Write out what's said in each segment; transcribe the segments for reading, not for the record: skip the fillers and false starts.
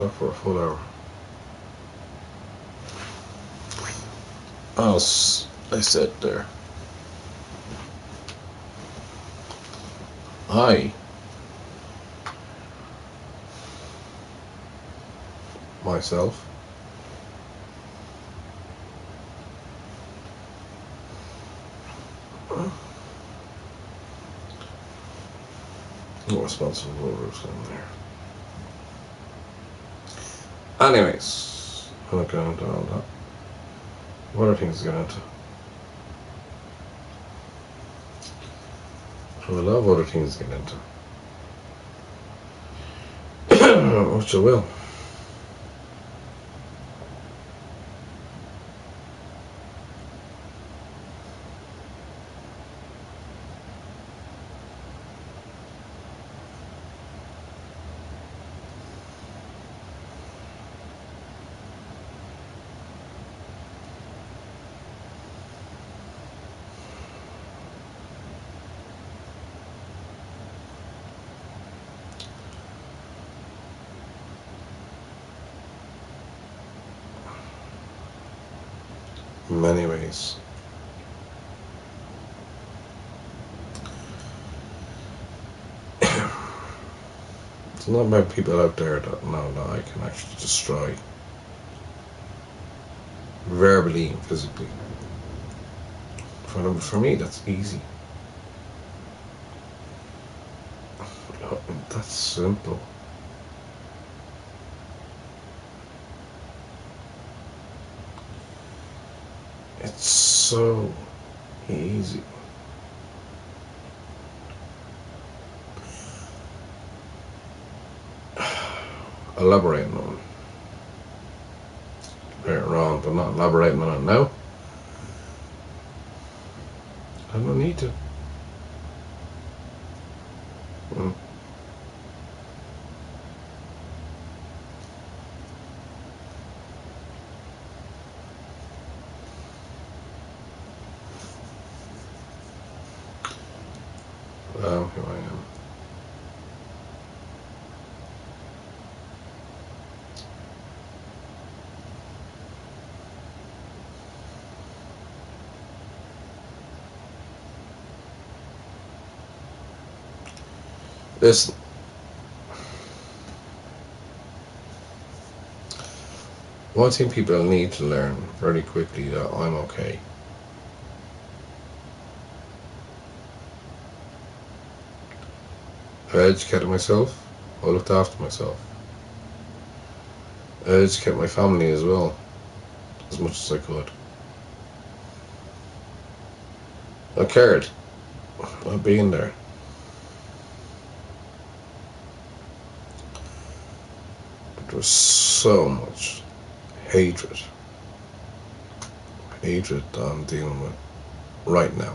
For a full hour. As I said there. Hi, myself. Not responsible for whatever's in there. Anyways, I'm not going into all that. What are things to get into? I have a lot of other things to get into. Which I will. In many ways. There's not many people out there that know that I can actually destroy. Verbally and physically. For me, that's easy. That's simple. It's so easy. Elaborating on it later on, but not elaborating on it now. I don't need to. Mm. Well, here I am. Listen, one thing people need to learn very quickly that I'm okay. I educated myself. I looked after myself. I educated my family as well, as much as I could. I cared about being there. But there was so much hatred. Hatred that I'm dealing with right now.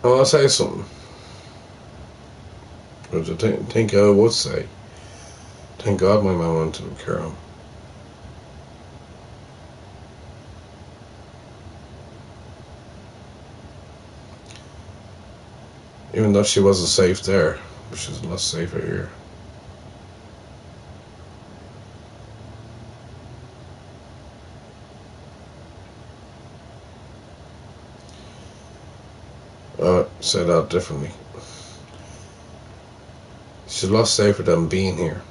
I want to say something, which I think I would say. Thank God my mum went to the care home. Even though she wasn't safe there, but she's a lot safer here. Say that differently. She's a lot safer than being here.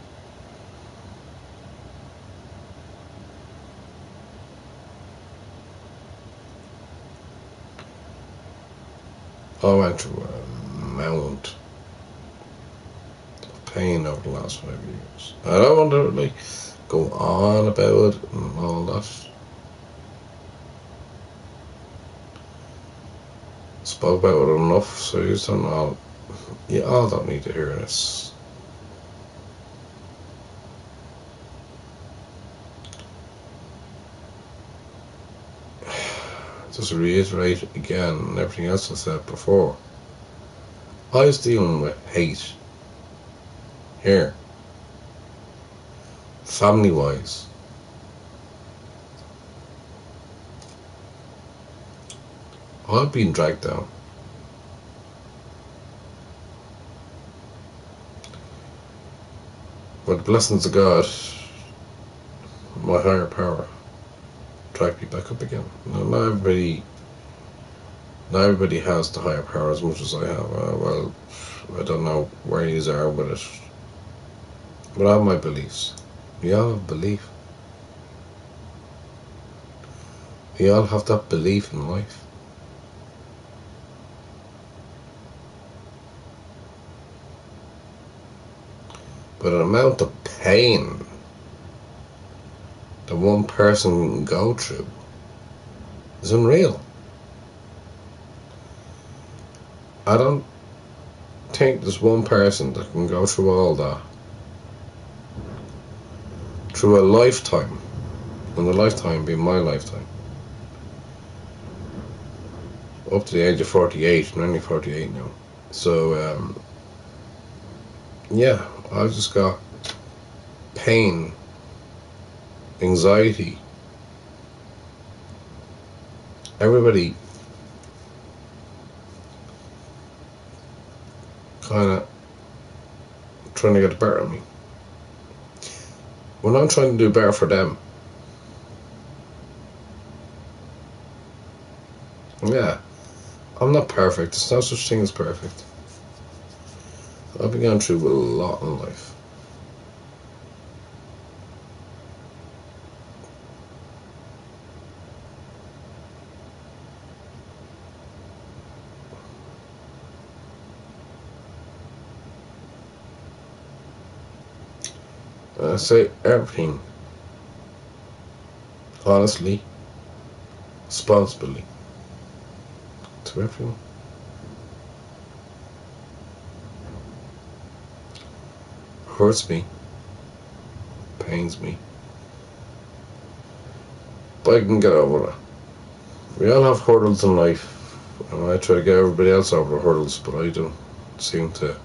I went through a amount of pain over the last 5 years. I don't want to really go on about it and all that. Spoke about it enough, so you don't all. You all don't need to hear this. Just to reiterate again everything else I said before. I was dealing with hate here, family wise. I've been dragged down. But the blessings of God, my higher power, dragged me back up again. Now, not everybody has the higher power as much as I have. Well, I don't know where you are with it. But I have my beliefs. We all have belief. We all have that belief in life. But an amount of pain that one person can go through is unreal. I don't think there's one person that can go through all that through a lifetime, and the lifetime being my lifetime, up to the age of 48. I'm only 48 now. So, yeah, I've just got pain, anxiety. Everybody kind of trying to get better at me. When I'm trying to do better for them, yeah, I'm not perfect. There's no such thing as perfect. I've been going through a lot in life. And I say everything honestly, responsibly to everyone. Hurts me, pains me, but I can get over it. We all have hurdles in life, and I try to get everybody else over the hurdles, but I don't seem to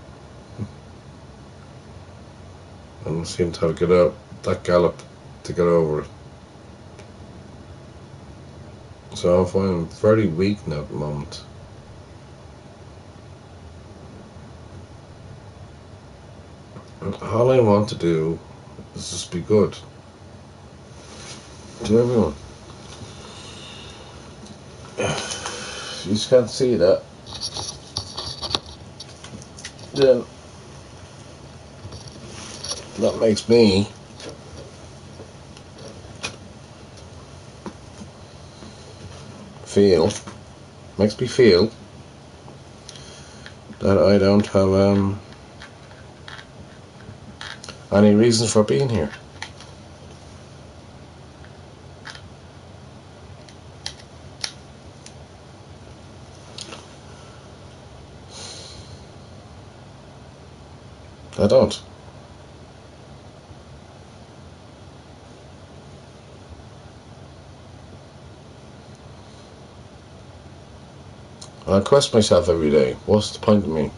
get out that gallop to get over it. So I'm finding very weak now at the moment. And all I want to do is just be good to everyone. You just can't see that. Then that makes me feel that I don't have any reason for being here. I don't. I question myself every day, what's the point of me?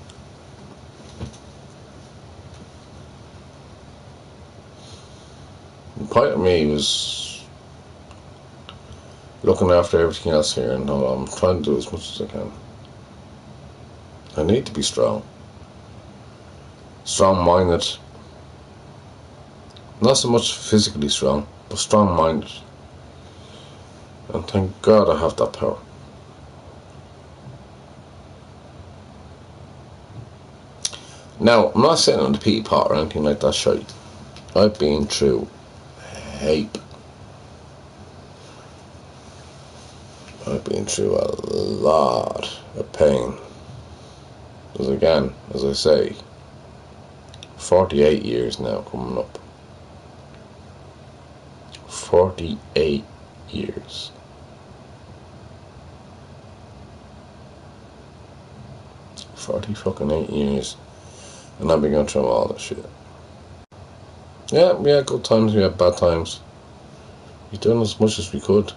The point of me was looking after everything else here, and I'm trying to do as much as I can. I need to be strong. Strong-minded. Not so much physically strong, but strong-minded. And thank God I have that power. Now, I'm not sitting on the pity pot or anything like that shite. I've been through heap. I've been through a lot of pain. Because again, as I say, 48 years now coming up. 48 years. Fucking 8 years. And I've been going through all this shit. Yeah, we had good times, we had bad times. We've done as much as we could.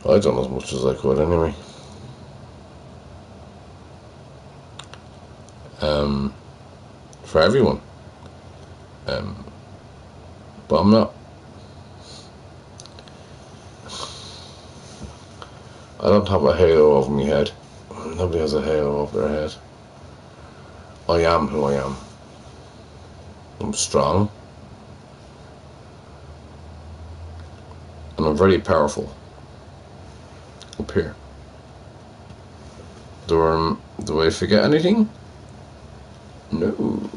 I done as much as I could anyway. For everyone. But I'm not. I don't have a halo over my head. Nobody has a halo over their head. I am who I am. I'm strong. And I'm very powerful. Up here. Do I forget anything? No.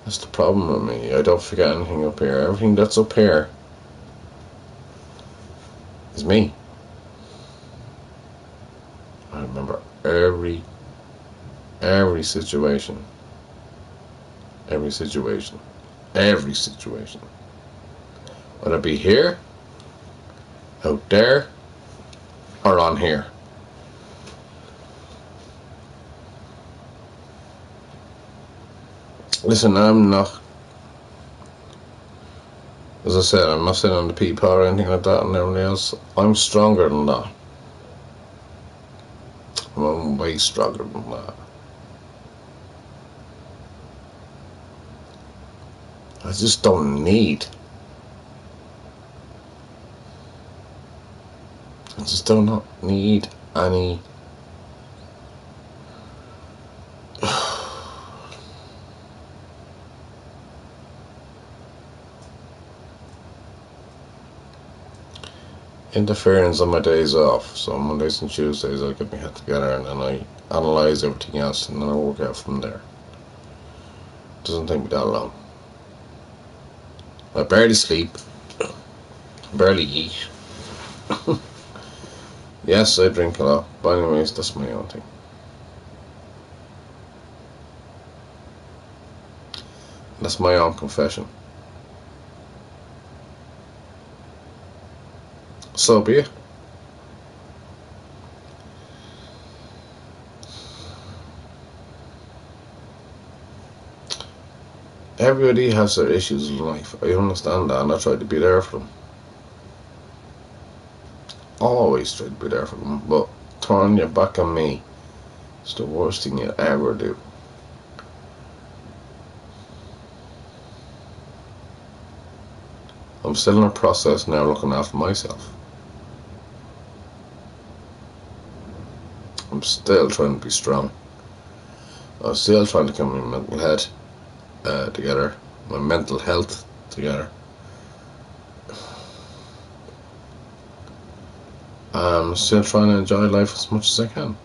That's the problem with me. I don't forget anything up here. Everything that's up here is me. I remember every situation. Every situation. Every situation. Whether it be here, out there, or on here. Listen, I'm not, as I said, I'm not sitting on the peapod or anything like that and everything else. I'm stronger than that. I'm way stronger than that. I just don't need. I just do not need any interference on my days off. So Mondays and Tuesdays I get my head together and then I analyse everything else and then I work out from there. Doesn't take me that long. I barely sleep, barely eat. Yes, I drink a lot, but anyways, that's my own thing. That's my own confession. So be it. Everybody has their issues in life. I understand that and I try to be there for them. Always try to be there for them, but turning your back on me is the worst thing you ever do. I'm still in a process now looking after myself. I'm still trying to be strong. I'm still trying to get my mental head together, my mental health together. I'm still trying to enjoy life as much as I can.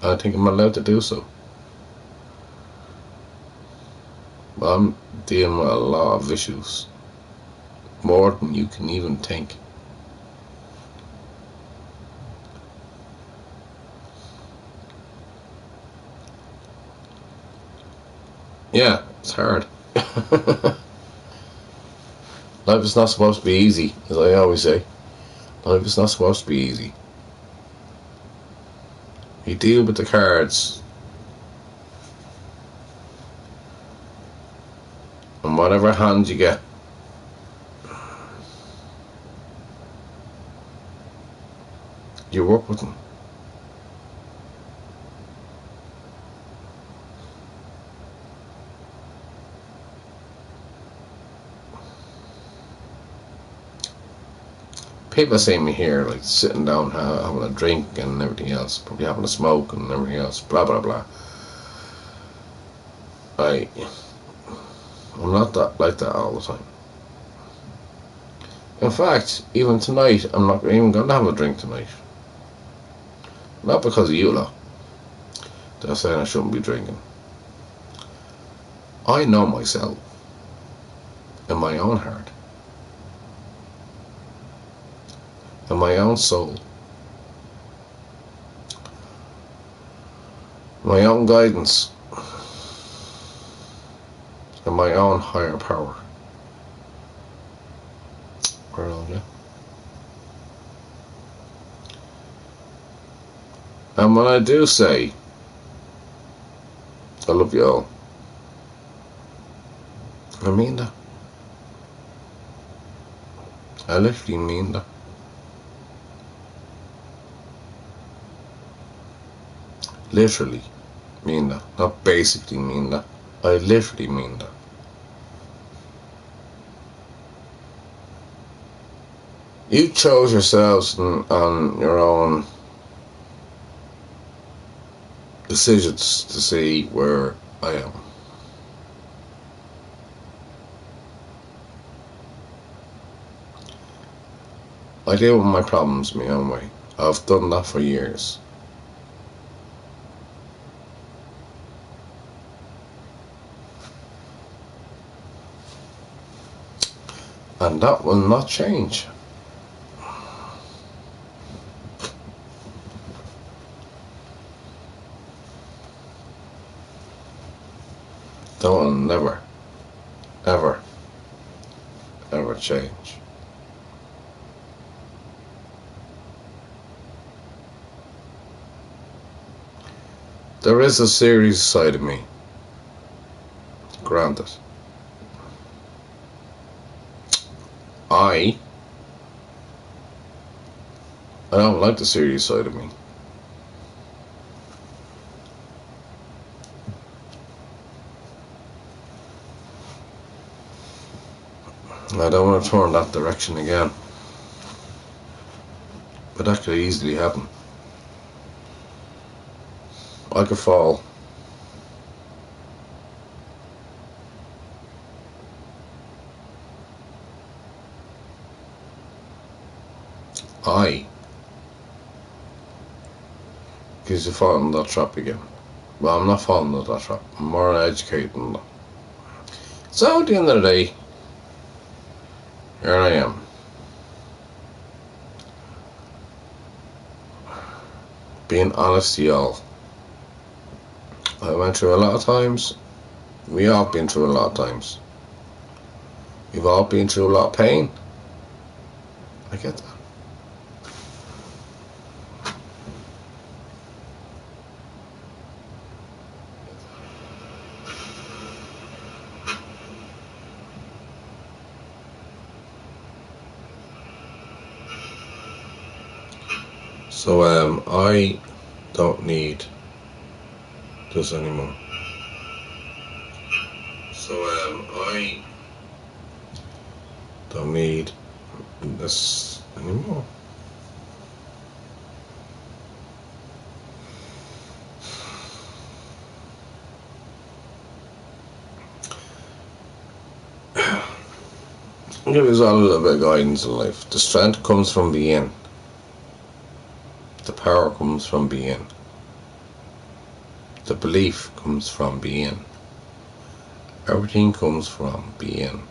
I think I'm allowed to do so. But I'm dealing with a lot of issues. More than you can even think. Yeah, it's hard. Life is not supposed to be easy, as I always say. Life is not supposed to be easy. You deal with the cards. And whatever hand you get. You work with them. People see me here, like sitting down, having a drink and everything else, probably having a smoke and everything else, blah blah blah. I'm not that like that all the time. In fact, even tonight, I'm not even going to have a drink tonight. Not because of you lot. They're saying I shouldn't be drinking. I know myself in my own heart, in my own soul, my own guidance, and my own higher power. Where are you? And when I do say I love you all, I mean that. I literally mean that. Literally mean that. Not basically mean that. I literally mean that. You chose yourselves on your own decisions to see where I am. I deal with my problems my own way. I've done that for years. And that will not change. That will never, ever, ever change. There is a serious side of me. Granted. I don't like the serious side of me. I don't want to turn that direction again. But that could easily happen. I could fall. I could fall in that trap again. Well, I'm not falling into that trap. I'm more educated than that. So at the end of the day, here I am. Being honest to y'all. I went through a lot of times. We all been through a lot of times. We've all been through a lot of pain. I get that. So I don't need this anymore. So I don't need this anymore. I'll give us all a little bit of guidance in life. The strength comes from being. The power comes from being. The belief comes from being. Everything comes from being.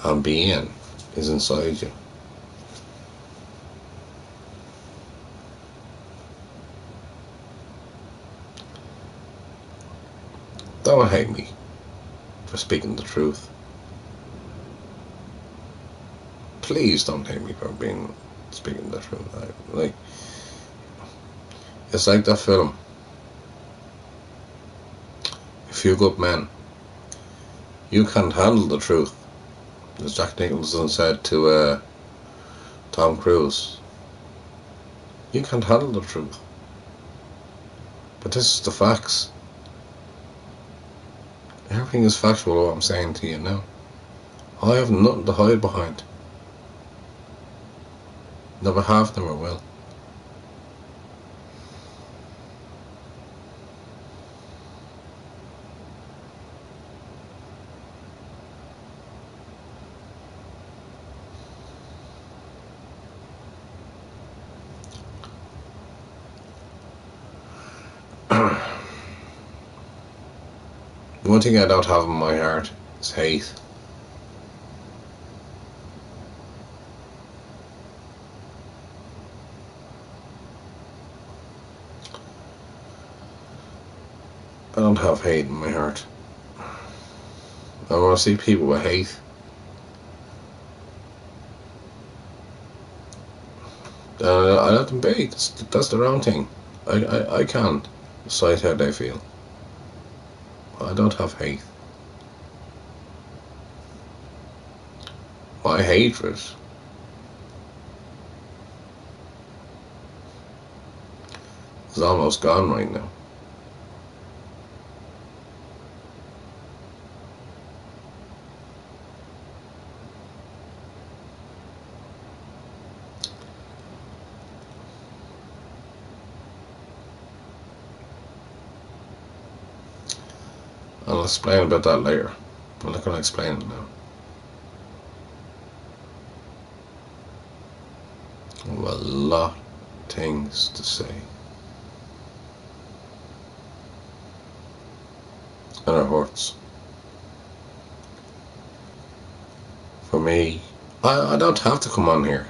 And being is inside you. Don't hate me for speaking the truth. Please don't hate me for speaking the truth. It's like that film, A Few Good Men. You can't handle the truth, as Jack Nicholson said to Tom Cruise. You can't handle the truth. But this is the facts. Everything is factual, what I'm saying to you now. I have nothing to hide behind. Never have, never will. One thing I don't have in my heart is hate. I don't have hate in my heart. I want to see people with hate. I let them be. That's their own thing. I can't decide how they feel. I don't have hate. My hatred is almost gone right now. explain about that later. I'm not going to explain it now. I have a lot of things to say. And it hurts. For me, I don't have to come on here.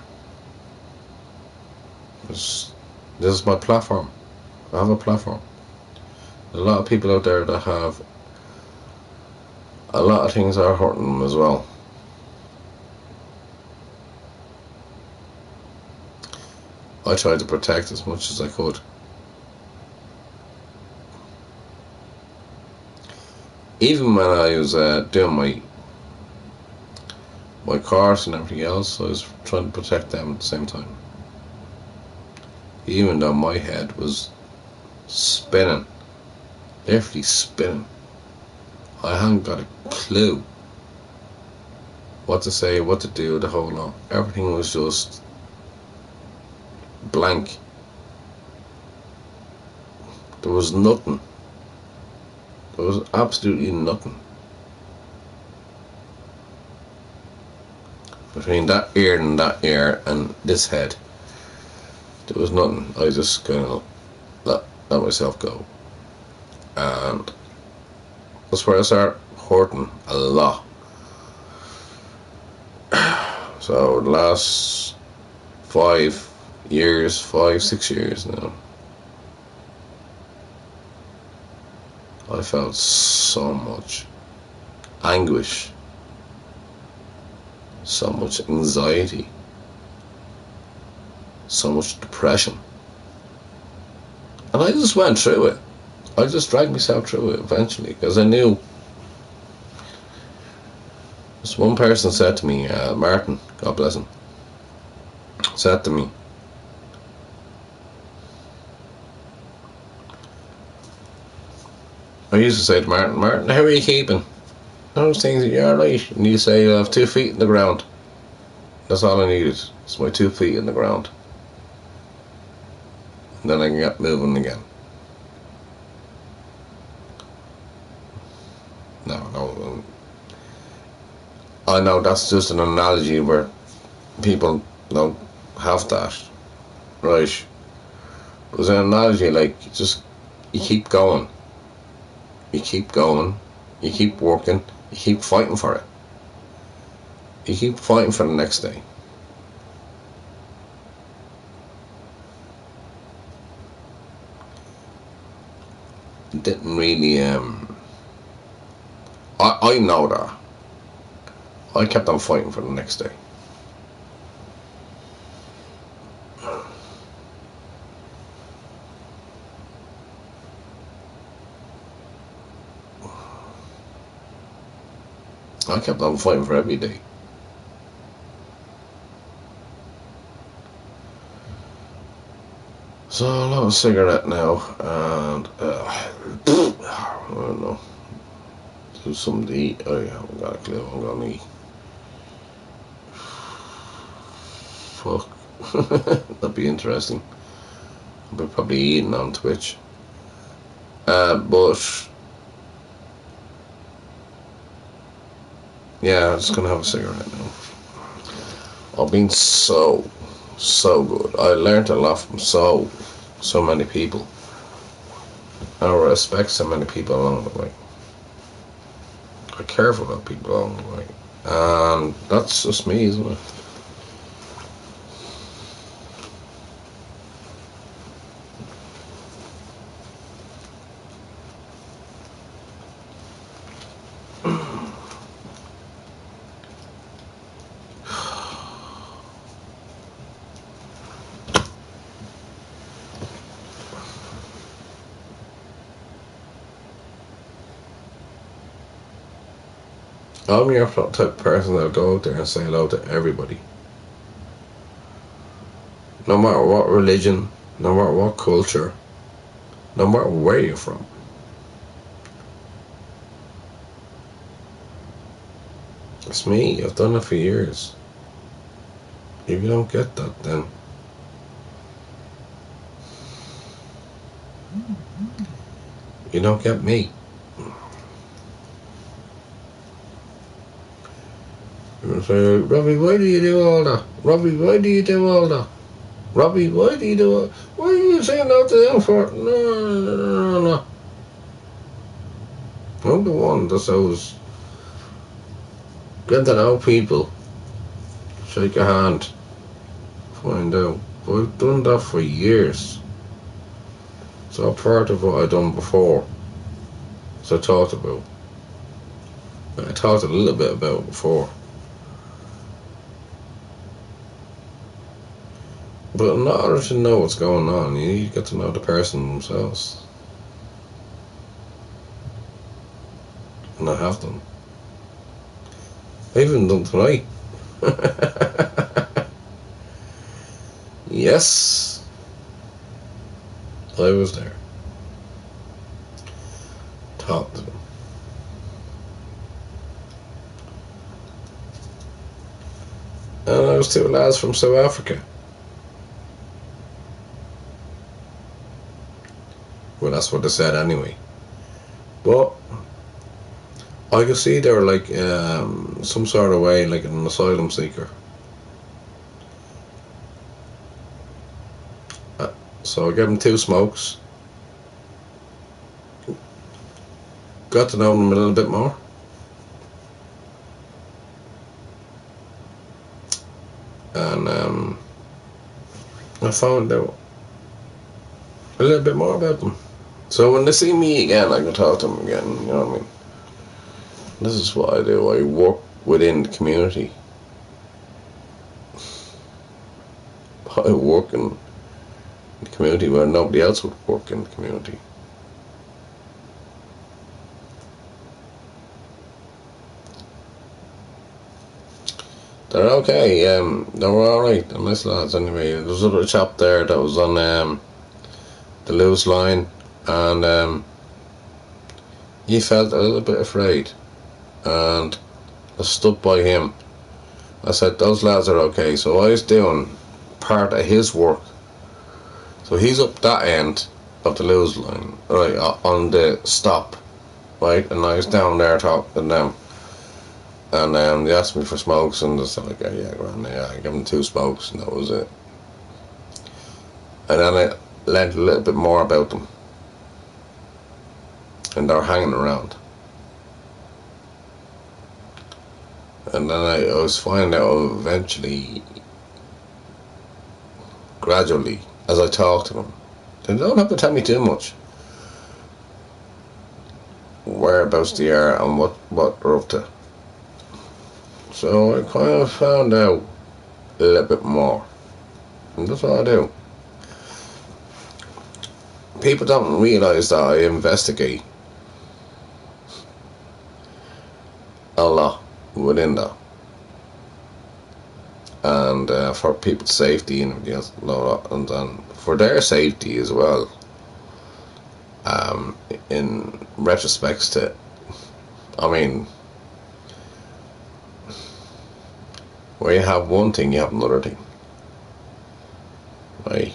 This is my platform. I have a platform. There's a lot of people out there that have a lot of things are hurting them as well. I tried to protect as much as I could. Even when I was doing my course and everything else, I was trying to protect them at the same time. Even though my head was spinning, literally spinning. I hadn't got a clue what to say, what to do, the whole lot. Everything was just blank. There was nothing. There was absolutely nothing. Between that ear and this head, there was nothing. I just kind of let myself go. And that's where I started hurting a lot. So the last 5, 6 years now, I felt so much anguish, so much anxiety, so much depression. And I just went through it. I just dragged myself through it eventually, because I knew. This one person said to me, Martin, God bless him, said to me, I used to say to Martin, how are you keeping? Those things, you're alright. And you say, I have 2 feet in the ground. That's all I needed. It's my 2 feet in the ground. And then I can get moving again. No. I know that's just an analogy where people don't have that. Right. But it's an analogy like, you keep going. You keep going. You keep working. You keep fighting for it. You keep fighting for the next day. Didn't really I know that. I kept on fighting for the next day. I kept on fighting for every day. So I'll have a cigarette now, and I don't know, do something to eat. I haven't got a clue what I'm gonna eat. Fuck. That'd be interesting. I'll be probably eating on Twitch. But yeah, I'm just gonna have a cigarette now. I've been so good. I learned a lot from so many people. I respect so many people along the way. I care for about people along the way. And that's just me, isn't it? I'm your type of person that'll go out there and say hello to everybody. No matter what religion, no matter what culture, no matter where you're from. It's me, I've done it for years. If you don't get that, then you don't get me. And say, Robbie, why do you do all that? Robbie, why do you do all that? Robbie, why do you do all... Why are you saying that to them for? No. I'm the one that's always getting to know people, shake a hand, find out. But I've done that for years. It's all part of what I've done before. So I talked about. I talked a little bit about it before. But in order to know what's going on, you need to get to know the person themselves. And I have done. I even done tonight. Yes, I was there. Talked to them. And I was two lads from South Africa. Well, that's what they said anyway. But I could see they were like some sort of way, like an asylum seeker. So I gave them 2 smokes. Got to know them a little bit more. And I found out a little bit more about them. So when they see me again, I can talk to them again, you know what I mean? This is what I do. I work within the community. I work in the community where nobody else would work in the community. They're okay, they were alright, they're nice lads anyway. There was another chap there that was on the Lewis line, and he felt a little bit afraid, and I stood by him. I said, those lads are okay. So I was doing part of his work. So he's up that end of the Lewis line, right, on the stop, right, and I was down there talking to them. And they asked me for smokes, and I said, like, yeah, I gave them 2 smokes, and that was it. And then I learned a little bit more about them, and they were hanging around. And then I was finding out eventually, gradually, as I talked to them, they don't have to tell me too much whereabouts they are and what they're up to. So I kind of found out a little bit more, and that's what I do. People don't realise that I investigate a lot within that, and for people's safety and everything else, and then for their safety as well. In retrospects to, I mean, where you have one thing, you have another thing, right?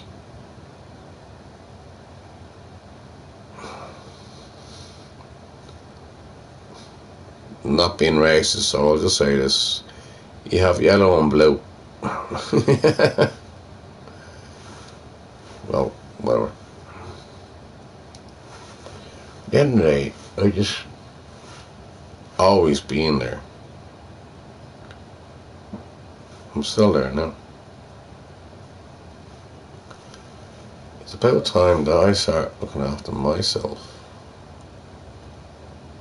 Not being racist, so I'll just say this: you have yellow and blue. Well, whatever. At the end of the day, I just always being there. I'm still there now. It's about time that I start looking after myself.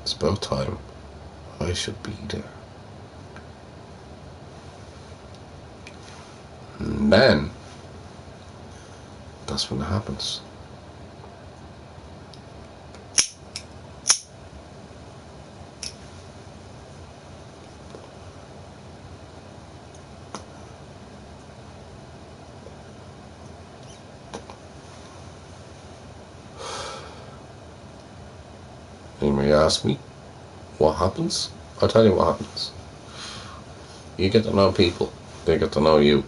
It's about time I should be there. And then, that's when it happens. You may ask me, what happens? I'll tell you what happens. You get to know people, they get to know you.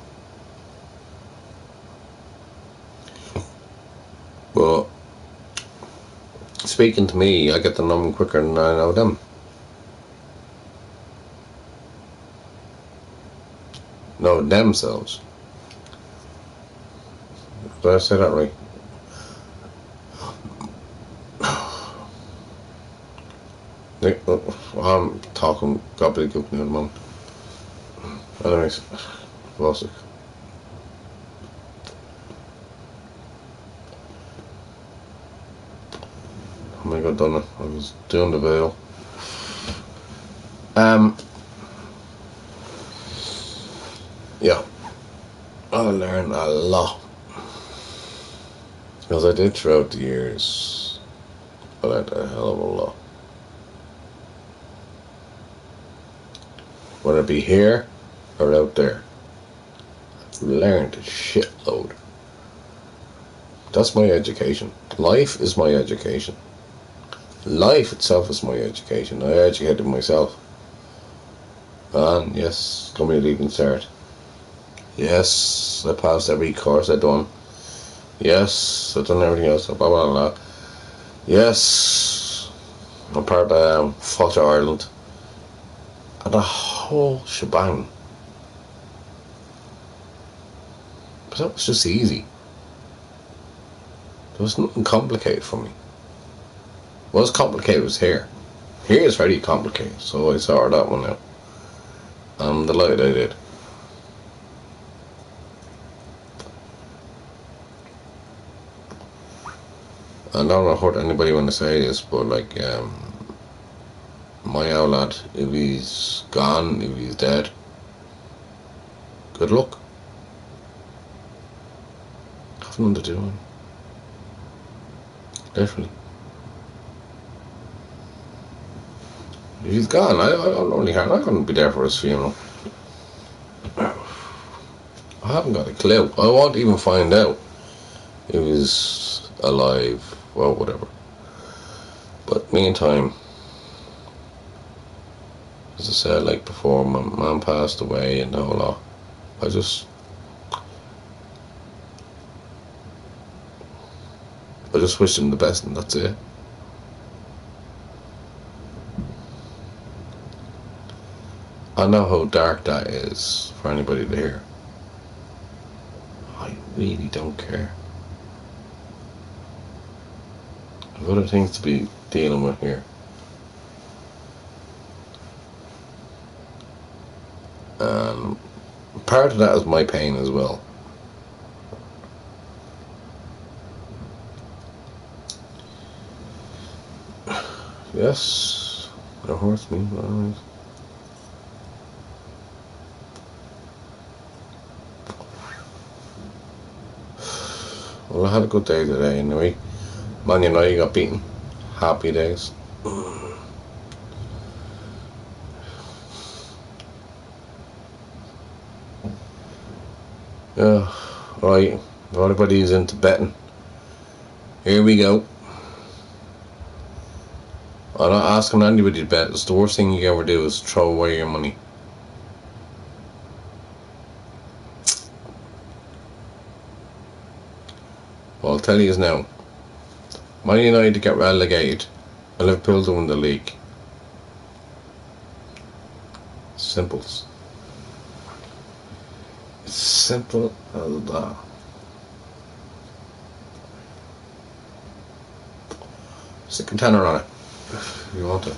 But speaking to me, I get to know them quicker than I know them. No, themselves. Did I say that right? I'm talking gobbledygook now at the moment. Anyways, lost it. Oh my god, done it. I was doing the veil. Yeah, I learned a lot. Because I did throughout the years. I learned a hell of a lot. Whether it be here or out there. I've learned a shitload. That's my education. Life is my education. Life itself is my education. I educated myself. And yes, got me a leaving cert. Yes, I passed every course I'd done. Yes, I've done everything else. Blah, blah, blah. Yes, I'm part of Fáilte Ireland. And the whole shebang. But that was just easy. There was nothing complicated for me. What was complicated was here. Here is very complicated, so I sorted that one out. I'm delighted I did. I don't know hurt anybody when I say this, but like, my old lad, if he's gone, if he's dead, good luck. Have nothing to do with him. Literally. If he's gone, I couldn't be there for his funeral. I haven't got a clue. I won't even find out if he's alive or whatever. But meantime, as I said, like before, my mum passed away and the whole lot. I just wish him the best, and that's it. I know how dark that is for anybody to hear. I really don't care. I've other things to be dealing with here. Part of that is my pain as well. Yes, the horse means always. Well, I had a good day today anyway. Man United got beaten. Happy days. Yeah, right. Everybody's into betting. Here we go. I'm not asking anybody to bet. It's the worst thing you can ever do is throw away your money. Well, I'll tell you now. Man United to get relegated and Liverpool to win the league. Simples. It's simple as that. Stick a tenner on it if you want it.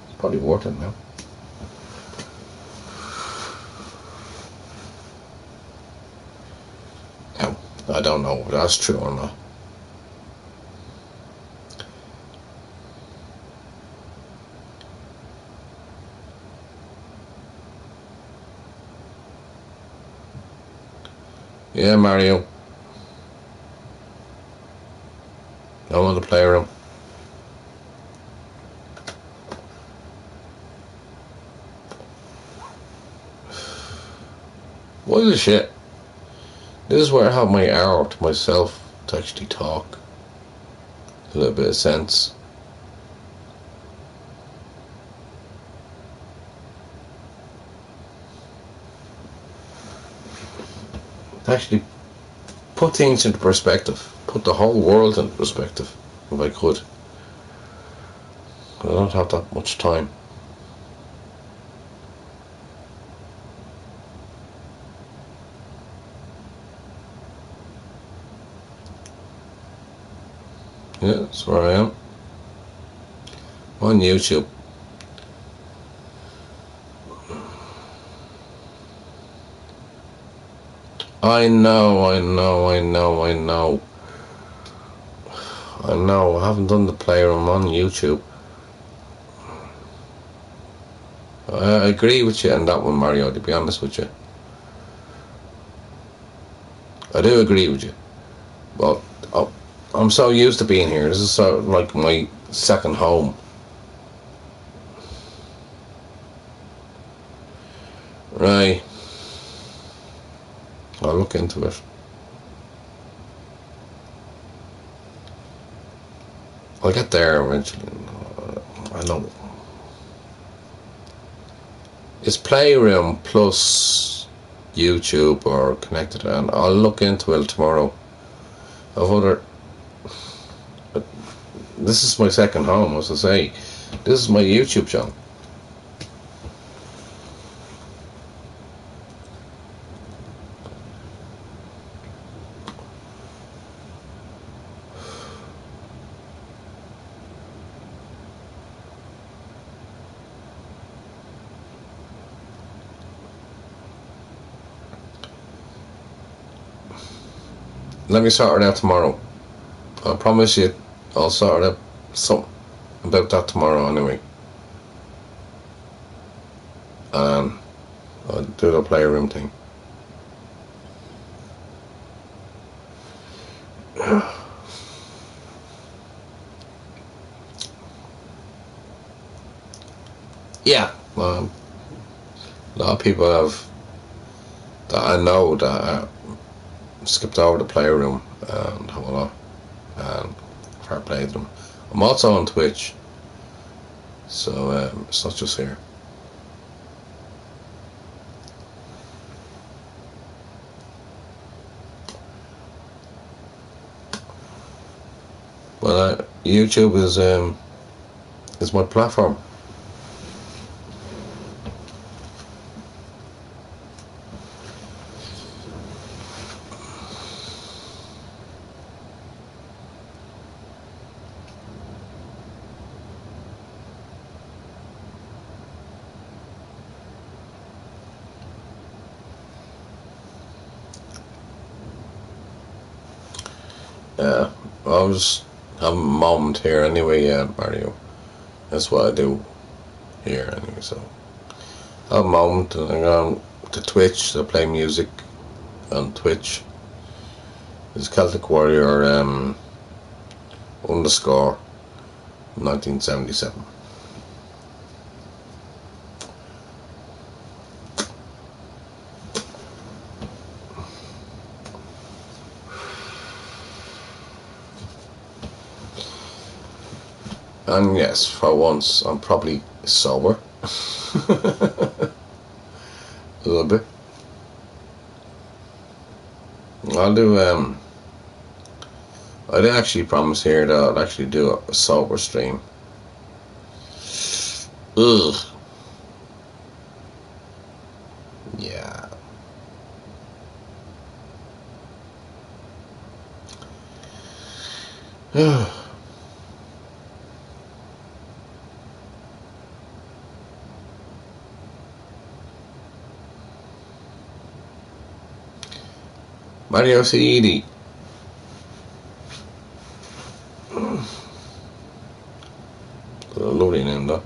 It's probably worth it now. Now, I don't know if that's true or not. Yeah, Mario. I want to play with him. What is shit? This is where I have my hour to myself to actually talk. A little bit of sense. Actually put things into perspective. Put the whole world into perspective, if I could. I don't have that much time. Yeah, that's where I am. On YouTube. I know. I haven't done the playroom on YouTube. I agree with you on that one, Mario, to be honest with you. I do agree with you. But I'm so used to being here. This is sort of like my second home. Right. I'll look into it. I'll get there eventually. I know. It's Playroom plus YouTube or connected, and I'll look into it tomorrow. This is my second home, as I say. This is my YouTube channel. Let me sort it out tomorrow. I promise you, I'll sort out something about that tomorrow anyway. And I'll do the Playroom thing. Yeah, a lot of people that I know that skipped over the Playroom and have a lot, and fair play to them. I'm also on Twitch, so it's not just here. But YouTube is my platform. I'll just have a moment here anyway, Mario. That's what I do here anyway, so I have a moment and I go to Twitch to play music on Twitch. It's Celtic Warrior underscore 1977. And yes, for once, I'm probably sober. A little bit. I'll do, I did actually promise here that I'd actually do a sober stream. Ugh. Yeah. Mario CD. Lovely name though.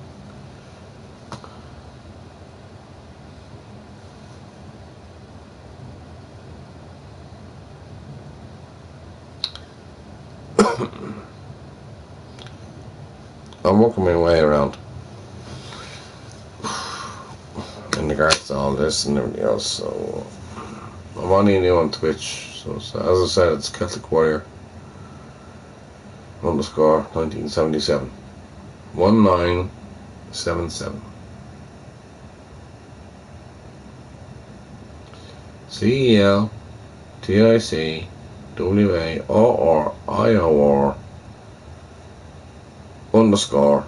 I'm working my way around in regards to all this and everything else, so I'm only new on Twitch, so as I said, it's Celtic Warrior underscore 1977 1977 CELTICWARRIOR underscore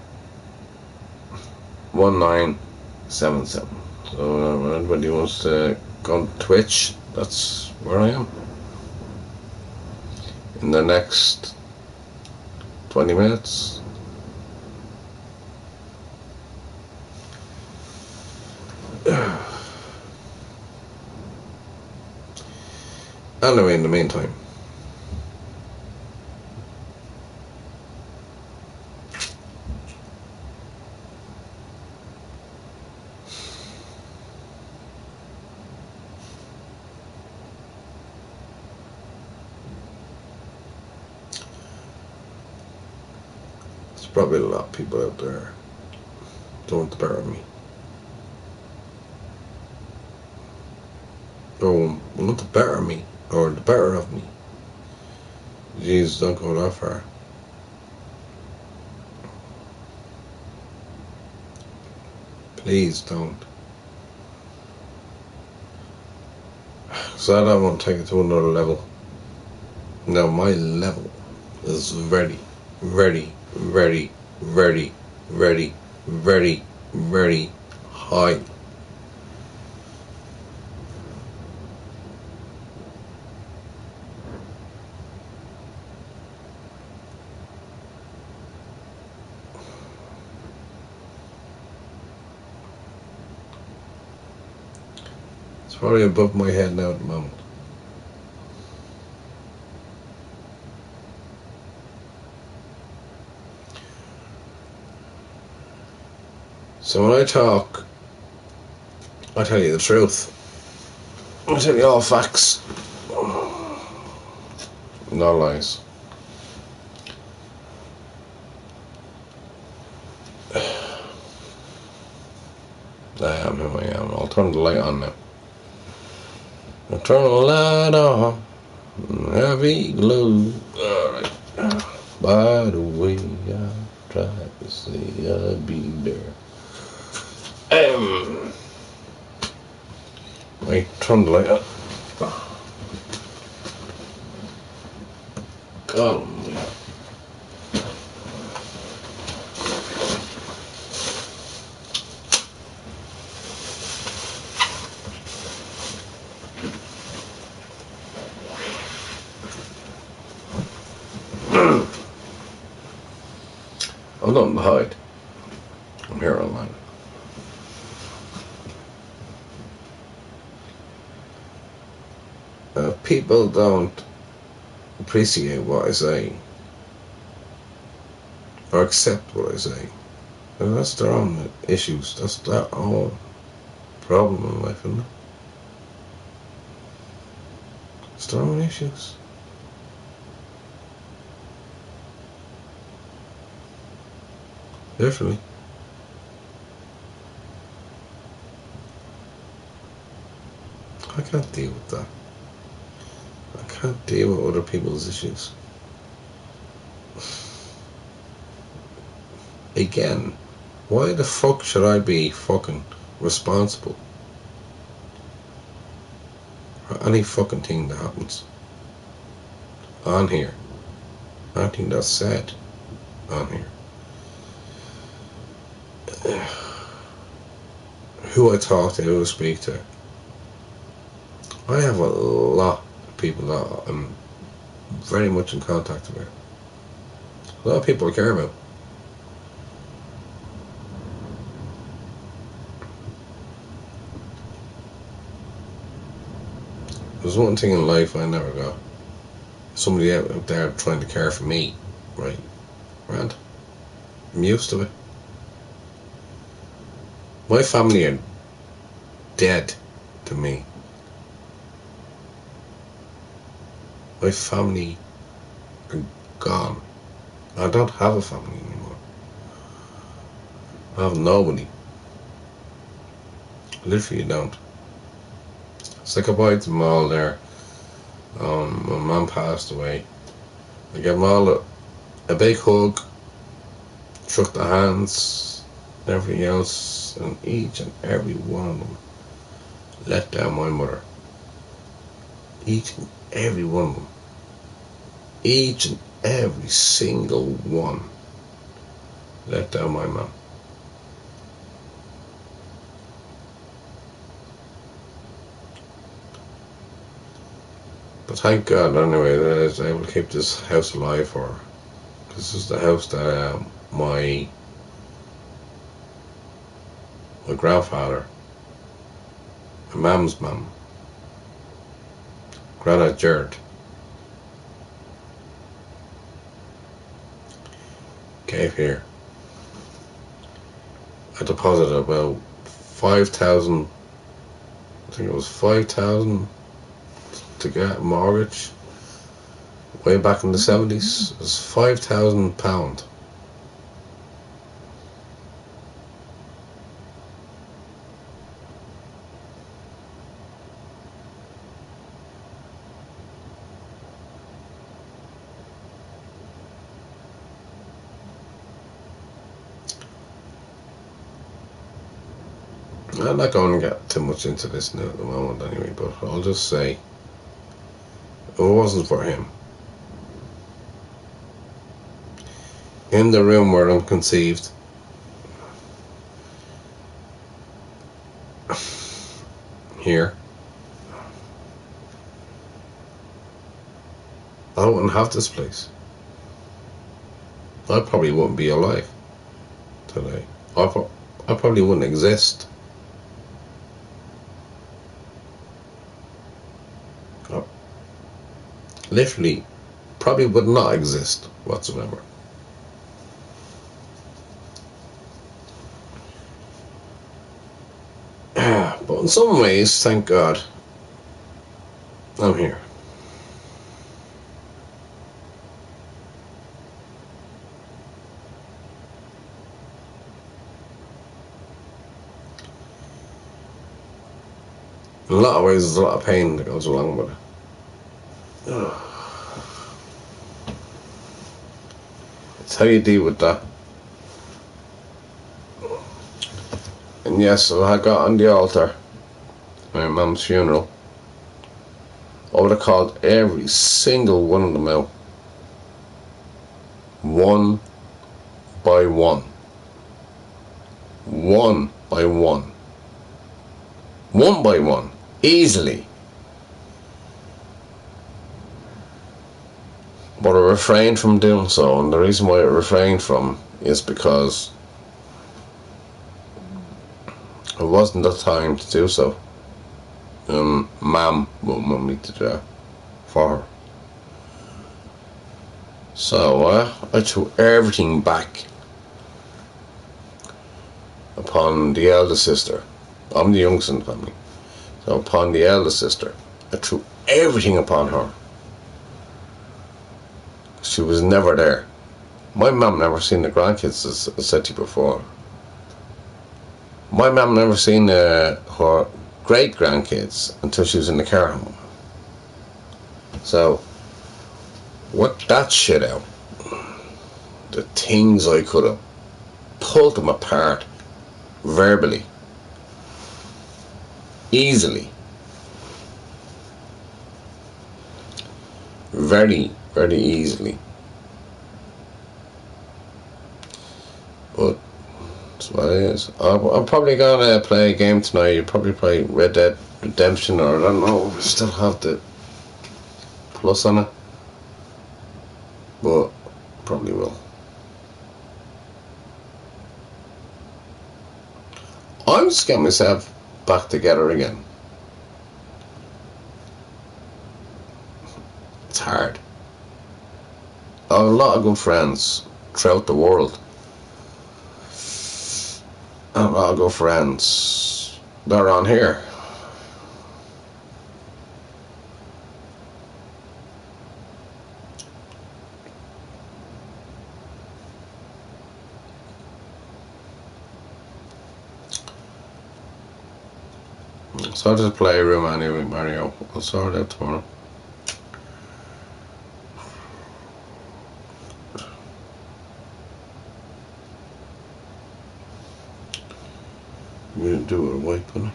1977. So anybody wants to go on Twitch, that's where I am. In the next 20 minutes. Anyway, in the meantime, there's probably a lot of people out there doing the better of me. Oh, well, not the better of me, or the better of me. Jesus, don't go that far. Please don't. So I don't want to take it to another level. Now my level is very, very, very, very, very, very, very high. It's probably above my head now at the moment. So when I talk, I tell you the truth. I tell you all facts. No lies. I am who I am. I'll turn the light on now. I'll turn the light on. Heavy glow. Alright. By the way, I tried to say I'd be there. I turn the light on. God. I've nothing to hide. I'm here online. People don't appreciate what I say or accept what I say. And that's their own issues. That's their own problem in life, isn't it? It's their own issues. Definitely. I can't deal with that. I can't deal with other people's issues. Again, why the fuck should I be fucking responsible for any fucking thing that happens on here? Anything that's said on here. Who I talk to, who I speak to. I have a lot of people that I'm very much in contact with. A lot of people I care about. There's one thing in life I never got. Somebody out there trying to care for me, right? Right? I'm used to it. My family are dead to me. My family are gone. I don't have a family anymore. I have nobody. Literally don't. Say goodbye to them all there. My mum passed away. I gave them all a big hug, shook their hands, and everything else, and each and every one of them let down my mother. Each and every one of them. Each and every single one let down my mum. But thank God anyway that I was able to keep this house alive for her. This is the house that my grandfather, my mum's mum, Granite Jared, gave here. I deposited about 5,000. I think it was 5,000 to get a mortgage. Way back in the 70s, it was £5,000. I'm not going to get too much into this now at the moment anyway, but I'll just say it wasn't for him. In the room where I'm conceived, here, I wouldn't have this place. I probably wouldn't be alive today. I probably wouldn't exist. I literally probably would not exist whatsoever. But in some ways, thank God, I'm here. In a lot of ways, there's a lot of pain that goes along with it. It's how you deal with that. And yes, so I got on the altar, my mum's funeral, I would have called every single one of them out, one by one. One by one. One by one. Easily. But I refrained from doing so, and the reason why I refrained from is because it wasn't the time to do so. Mum wouldn't want me to do that for her. So I threw everything back upon the eldest sister. I'm the youngest in the family. So upon the eldest sister, I threw everything upon her. She was never there. My mum never seen the grandkids, as I said to you before. My mum never seen her great grandkids until she was in the care home. So, what that shit out, the things I could have pulled them apart verbally, easily, very, very easily. But that's what it is. I'm probably gonna play a game tonight. You probably play Red Dead Redemption, or I don't know. We still have the plus on it, but probably will. I'm just getting myself back together again. It's hard. I have a lot of good friends throughout the world. I have a lot of good friends that are on here. So I'll just play a room anyway, Mario. I'll sort it out tomorrow. We didn't do it white, didn't we?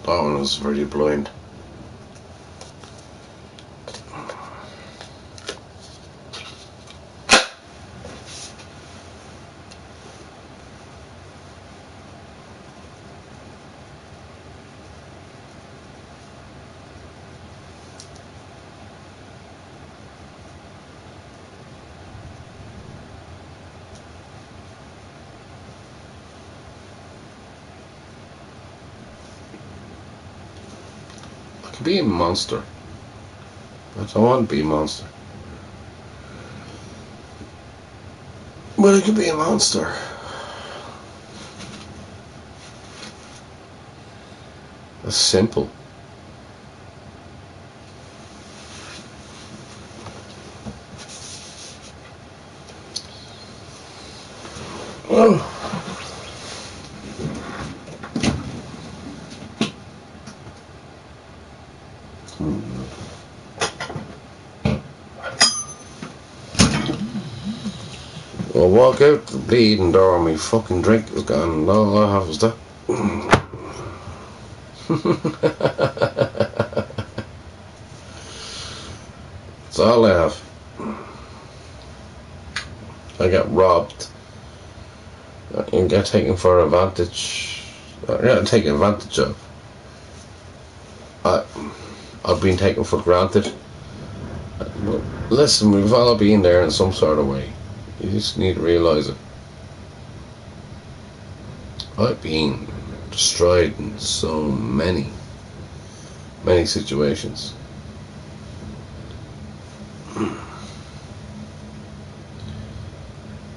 That one was very blind. can be a monster. I don't want to be a monster. But it can be a monster. That's simple. Oh. I'll walk out the bleeding door and my fucking drink is gone and all I have is that. That's all I have. I got robbed. I got taken for advantage. I got taken advantage of. I've been taken for granted. But listen, we've all been there in some sort of way. You just need to realise it. I've been destroyed in so many situations.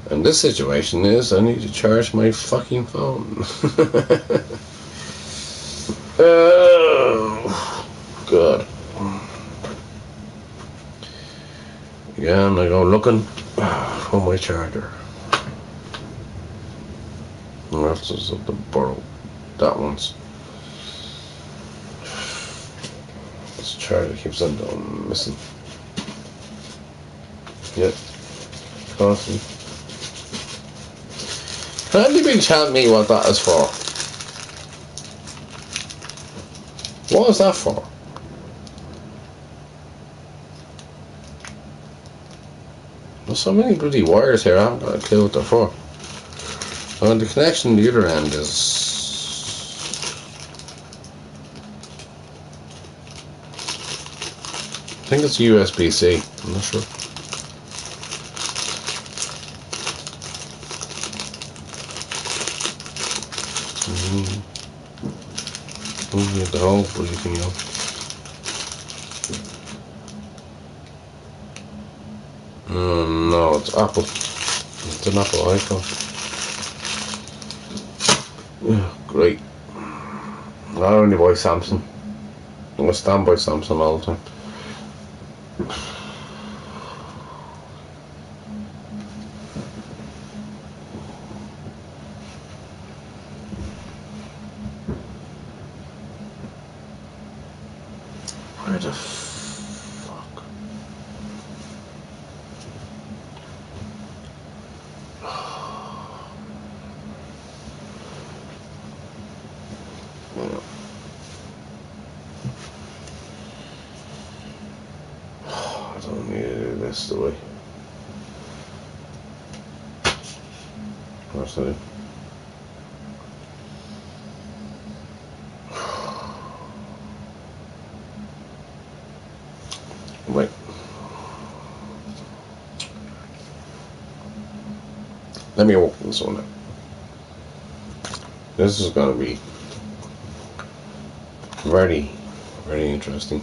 And this situation is I need to charge my fucking phone. Oh, God. Yeah, I'm gonna go looking for my charger. I have to borrow that once. This charger keeps on going missing. Yep. Constantly. Can anybody tell me what that is for? What is that for? There's so many bloody wires here, I haven't got a clue what they're for. And the connection on the other end is... I think it's USB-C, I'm not sure. The whole bloody thing out. No, it's Apple. It's an Apple iPhone. Yeah, great. I only buy Samsung. I stand by Samsung all the time. Where the fuck? I don't need to do this, do I? What's that? Wait. Let me open this one up. This is going to be very, very interesting.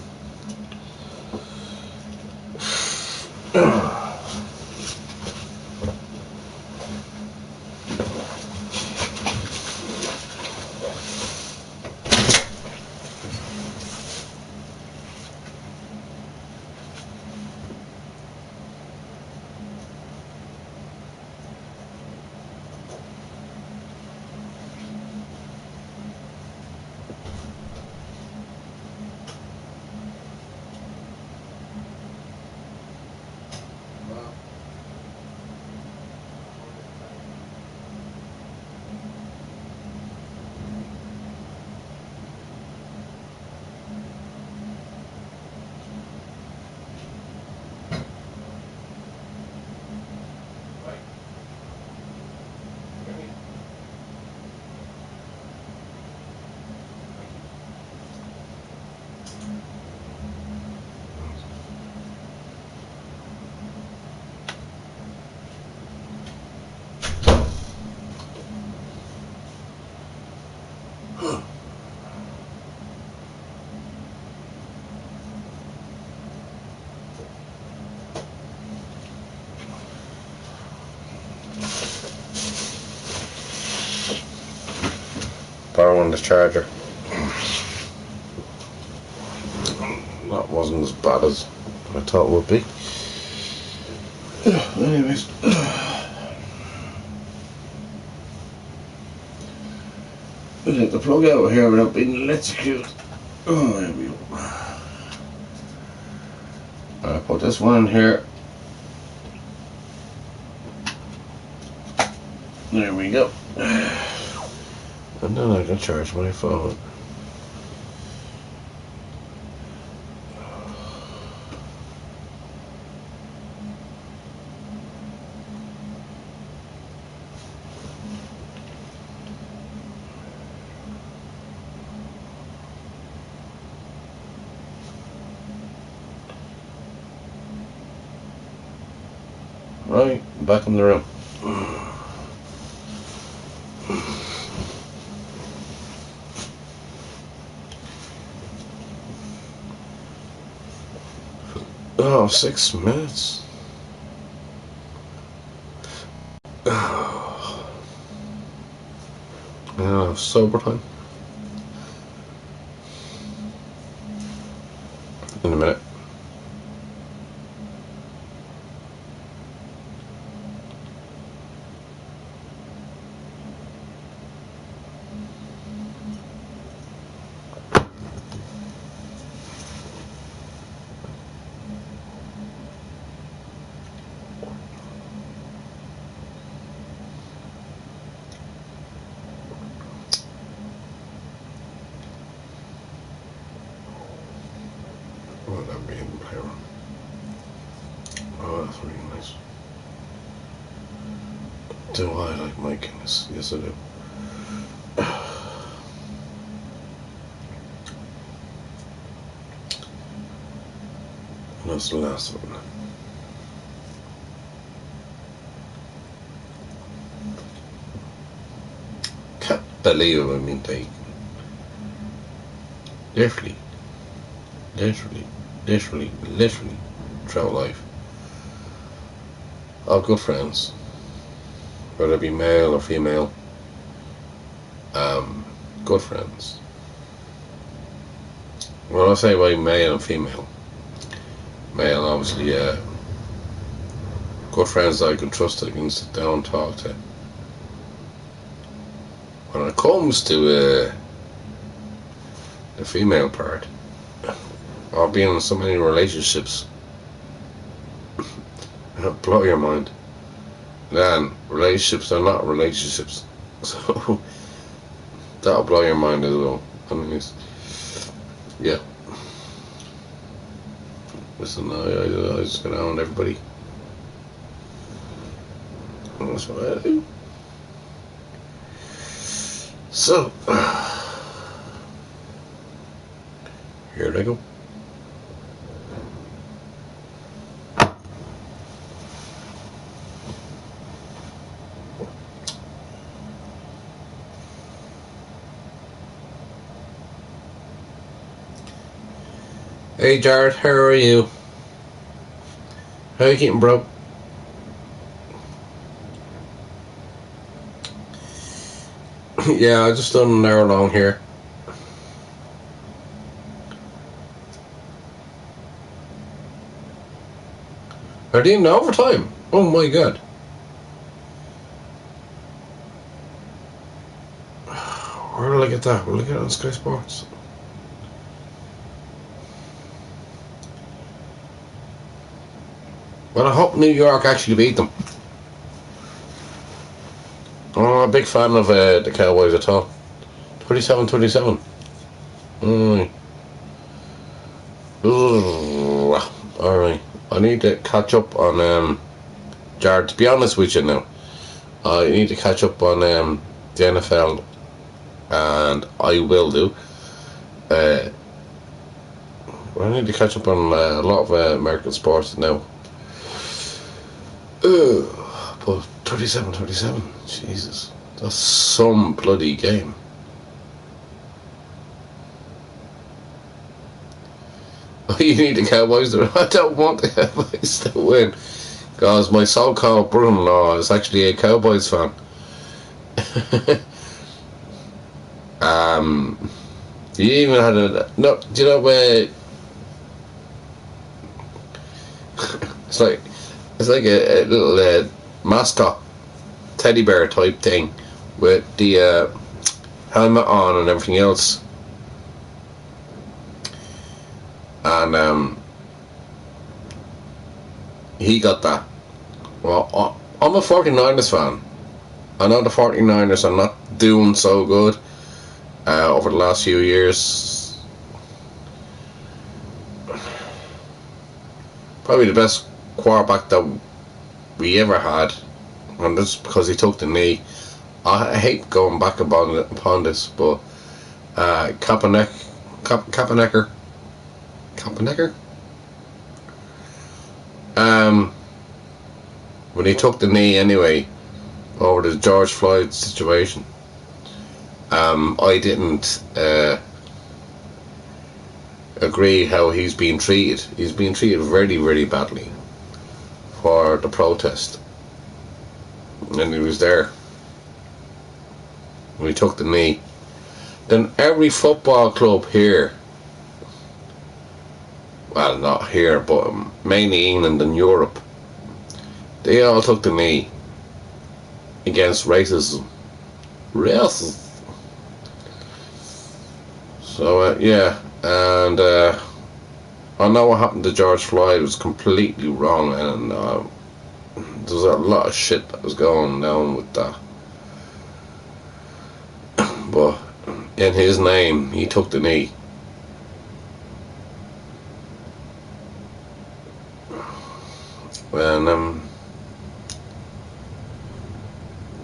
on the charger. That wasn't as bad as I thought it would be. Anyways. I take the plug out of here without being electrocuted. Oh, there we go. I'll put this one in here. There we go. And then I can charge my phone. Right, back in the room. Oh, 6 minutes. Sober time. In a minute. Oh, that being there. Oh, that's really nice. Do I like making this? Yes, I do. And that's the last one. Can't believe I mean they literally throughout life. All good friends, whether it be male or female, good friends. When I say by male and female, male obviously, good friends that I can trust, that I can sit down and talk to. When it comes to the female part, I've been in so many relationships, it'll blow your mind. Then relationships are not relationships, so that'll blow your mind as well. I mean, yeah. Listen, I just go down with everybody. And that's what I do. So here they go. Hey Jared, how are you? How you keeping, bro? Yeah, I just done an hour long here. Are they in overtime? Oh my god. Where did I get that? Will I get it on Sky Sports? Well, I hope New York actually beat them. I'm not a big fan of the Cowboys at all. 27-27. Alright. I need to catch up on Jared, to be honest with you now. I need to catch up on the NFL, and I will do. I need to catch up on a lot of American sports now. But 27-27, Jesus, that's some bloody game. You need the Cowboys to win. I don't want the Cowboys to win, because my so-called brother-in-law is actually a Cowboys fan. You even had a no. Do you know where? It's like a little mascot teddy bear type thing with the helmet on and everything else, and he got that. Well, I'm a 49ers fan. I know the 49ers are not doing so good over the last few years. Probably the best quarterback that we ever had, and that's because he took the knee. I hate going back upon this, but Kaepernick, when he took the knee anyway over the George Floyd situation, I didn't agree how he's being treated. He's being treated very, very badly for the protest, and he was there when he took the knee. Then every football club here, well, not here, but mainly England and Europe, they all took the knee against racism. So yeah, and I know what happened to George Floyd was completely wrong, and there's a lot of shit that was going down with that. But in his name, he took the knee. And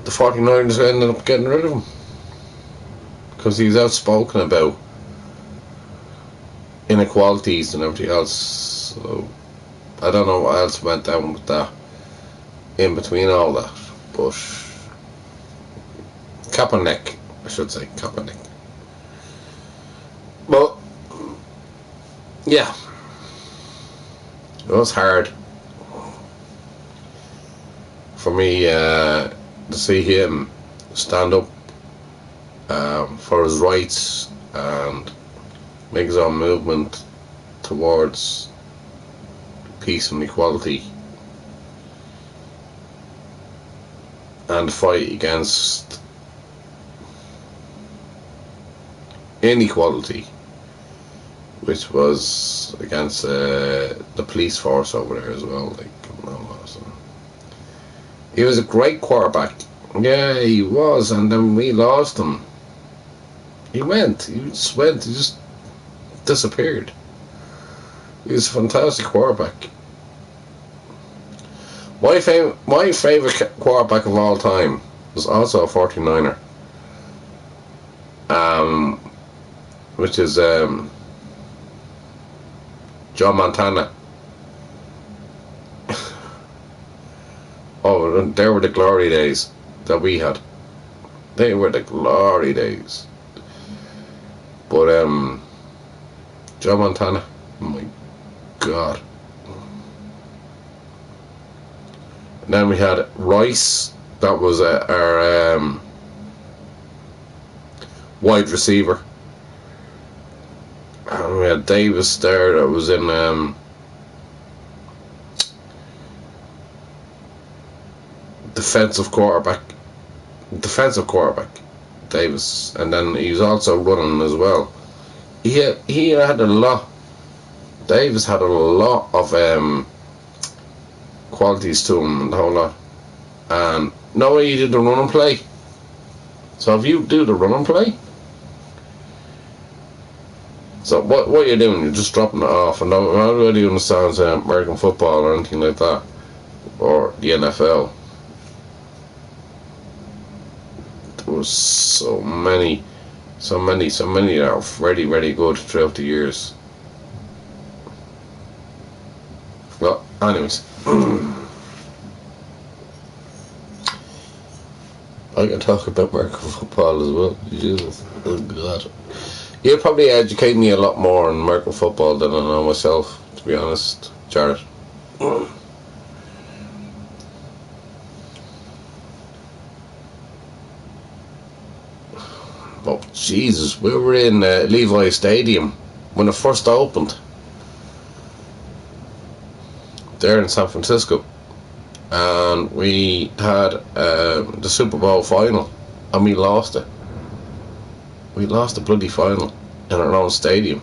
the 49ers ended up getting rid of him because he's outspoken about inequalities and everything else. So I don't know what else went down with that in between all that, but Kaepernick, I should say Kaepernick. But yeah, it was hard for me to see him stand up for his rights and make his own movement towards peace and equality and fight against inequality, which was against the police force over there as well. He was a great quarterback. Yeah, he was, and then we lost him. He just disappeared. He was a fantastic quarterback. My favourite quarterback of all time was also a 49er. Which is Joe Montana. Oh, they were the glory days that we had. They were the glory days. But Joe Montana, oh my God. And then we had Rice, that was our wide receiver. And we had Davis there, that was in defensive quarterback, Davis, and then he was also running as well. He had a lot. Davis had a lot of qualities to him and the whole lot. And no way you did the run and play. So if you do the run and play, so what you're doing, you're just dropping it off, and nobody understands American football or anything like that, or the NFL. There was so many that are very, very good throughout the years. Well, anyways, I can talk about American football as well. Jesus, oh God. You'll probably educate me a lot more on American football than I know myself, to be honest, Jared. Oh, Jesus, we were in Levi Stadium when it first opened there in San Francisco, and we had the Super Bowl final, and we lost it. We lost the bloody final in our own stadium.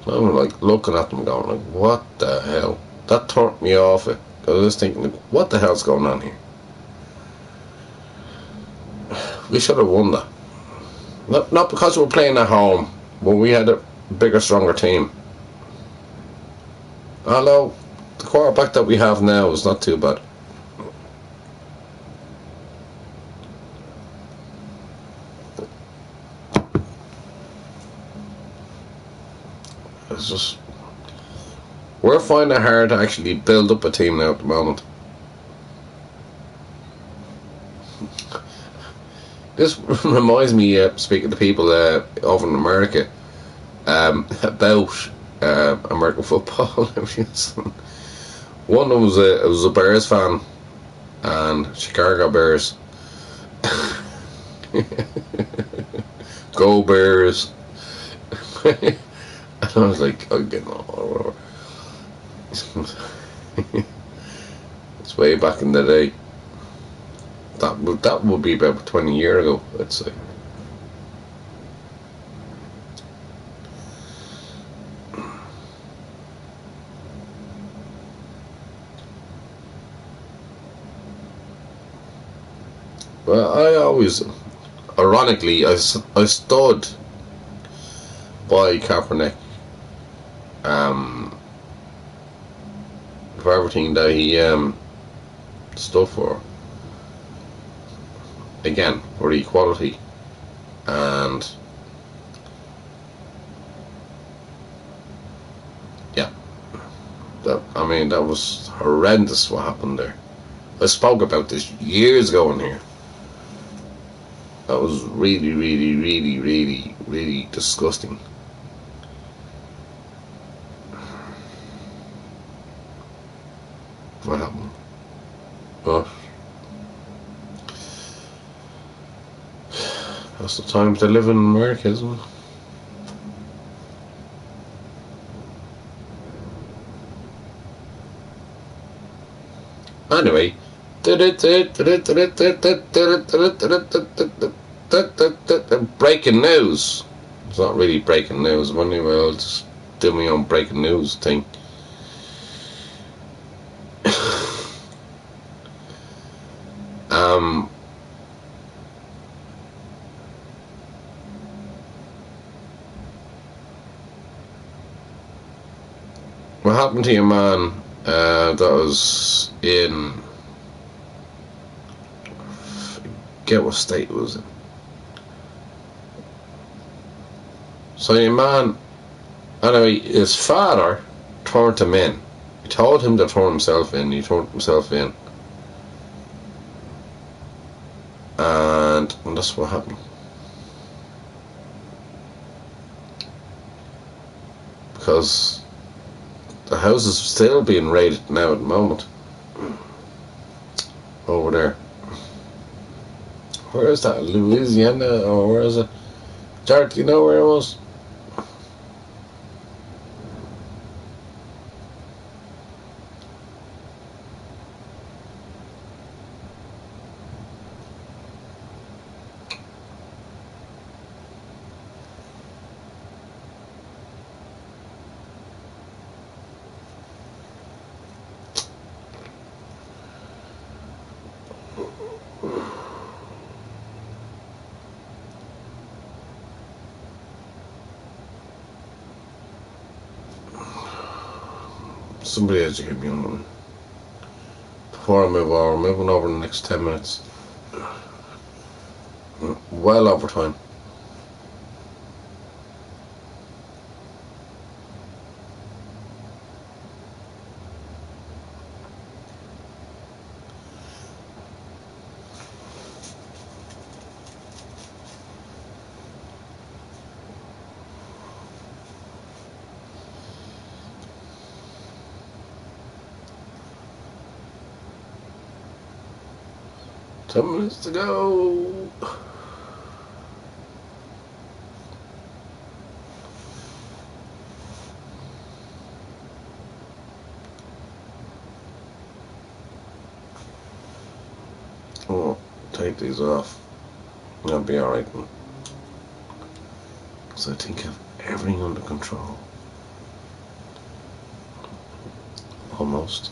I was like looking at them going like, what the hell? That turned me off it. I was thinking, like, what the hell's going on here? We should have won that. Not because we were playing at home, but we had a bigger, stronger team. Although the quarterback that we have now is not too bad. It's just we're finding it hard to actually build up a team now at the moment. This reminds me, speaking to people over in America, about American football. One of them was a Bears fan, and Chicago Bears. Go Bears. And I was like, I'm getting all it's way back in the day. That would be about 20 years ago, I'd say. Well, I always, ironically, I stood by Kaepernick for everything that he stood for. Again, for equality, and yeah, that was horrendous what happened there. I spoke about this years ago in here. That was really, really, really, really, really disgusting. What happened? But that's the time to live in America, isn't it? Anyway, breaking news. It's not really breaking news, but anyway, I'll just do my own breaking news thing. What happened to your man that was in, forget what state it was in. So your man, anyway, his father turned him in. He told him to turn himself in. He turned himself in, and that's what happened. Because the house is still being raided now at the moment. Over there. Where is that? Louisiana? Or where is it? Jared, do you know where it was? Somebody educate me on them. Before I move over, moving over in the next 10 minutes. Well over time. Ten minutes to go. Oh, take these off. I'll be alright then. So I think I have everything under control. Almost.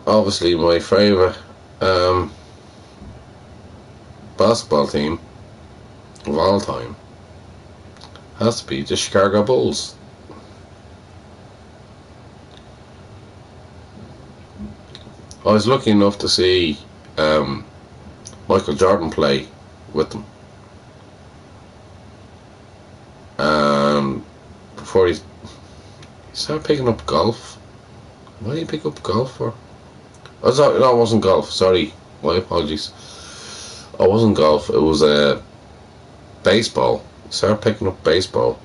Obviously my favourite basketball team of all time has to be the Chicago Bulls. I was lucky enough to see Michael Jordan play with them. Before he started picking up golf. Why did he pick up golf for? Oh, sorry, no, it wasn't golf. Sorry, my apologies. It wasn't golf. It was baseball. He started picking up baseball,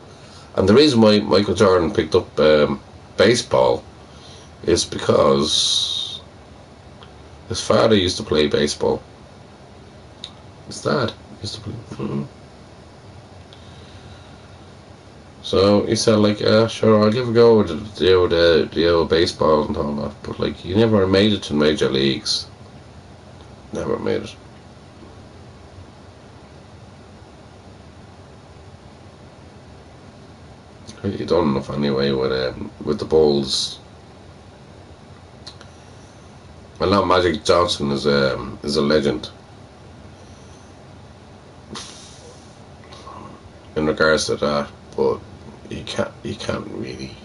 and the reason why Michael Jordan picked up baseball is because his father used to play baseball. His dad used to play. So he said, like, sure, I'll give a go with the old baseball and all that. But, like, he never made it to major leagues. Never made it. He done enough anyway with the Bulls. Well, now Magic Johnson is a legend in regards to that, but you can't really.